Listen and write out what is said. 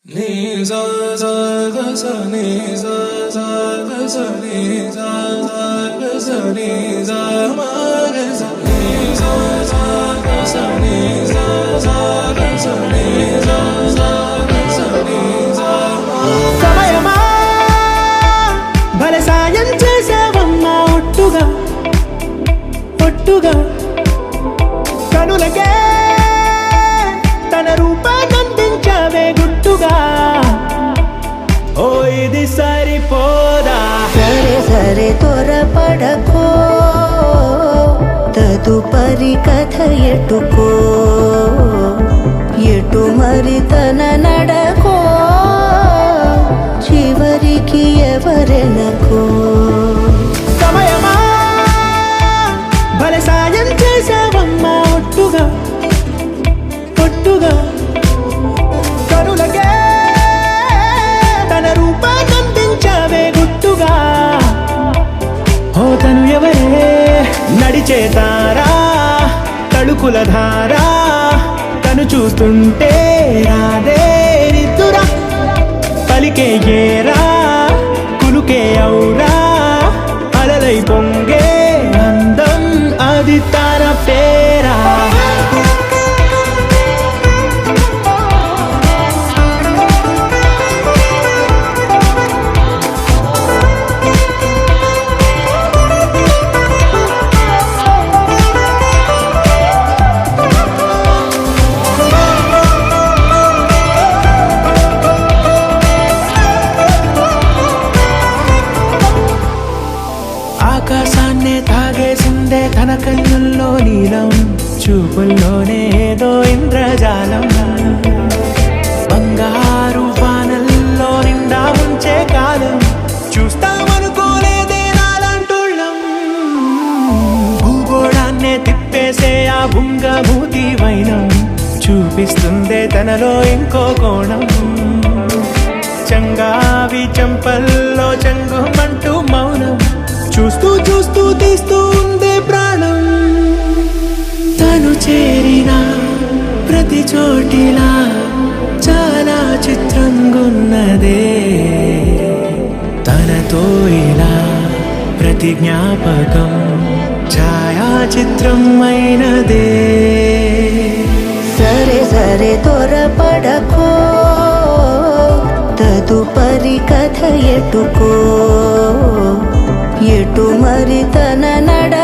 Ni za za ga sa ni za za ga sa ni za za ga sa ni za ma ga sa ni za za ga sa ni za za ga sa ni za za ga sa ni za ma సమయమా భలే సాయం చేసావమ్మా ఒట్టుగా ఒట్టుగా కనులకే తన రూపాన్నందించావే గుట్టుగా ఓ ఇది సరిపోదా సరే సరే త్వరపడకో తదుపరి కథ ఎటుకో ఎటు మరి తన నడకో చివరికి ఎవరెనకో సమయమా భలే సాయం చేసావమ్మా ఒట్టుగా ఒట్టుగా కనులకే తన రూపాన్నందించావే గుట్టుగా ఓ తను ఎవరే నడిచే తారా తడుకుల ధారా తను చూస్తుంటే రాదే నిద్దురా పలికే ఏరా కులుకే ఔరా అలలై పొంగే అందం అది తన పేరా ఆకాశాన్నే తాగేసిందే తన కన్నుల్లో నీలం చూపుల్లోనే ఏదో ఇంద్రజాలం బంగారు వానల్లో నిండా ఉంచే కాలం చూస్తామనుకోలేదే నాలంటుళ్ళం భూగోళాన్నే తిప్పేసే ఆ బుంగమూతి వైనం చూపిస్తుందే తనలో ఇంకో కోణం చంగావి చంపల్లో చంగుమంటూ మౌనం చూస్తూ చూస్తూ తీస్తూ ఉందే ప్రాణం తను చేరిన ప్రతి చోటిలా చాలా చిత్రంగున్నదే తనతో ఇలా ప్రతి జ్ఞాపకం ఛాయాచిత్రం అయినదే సరే సరే త్వరపడకో తదుపరి కథ ఎటుకో ఎటు మరి తన నడ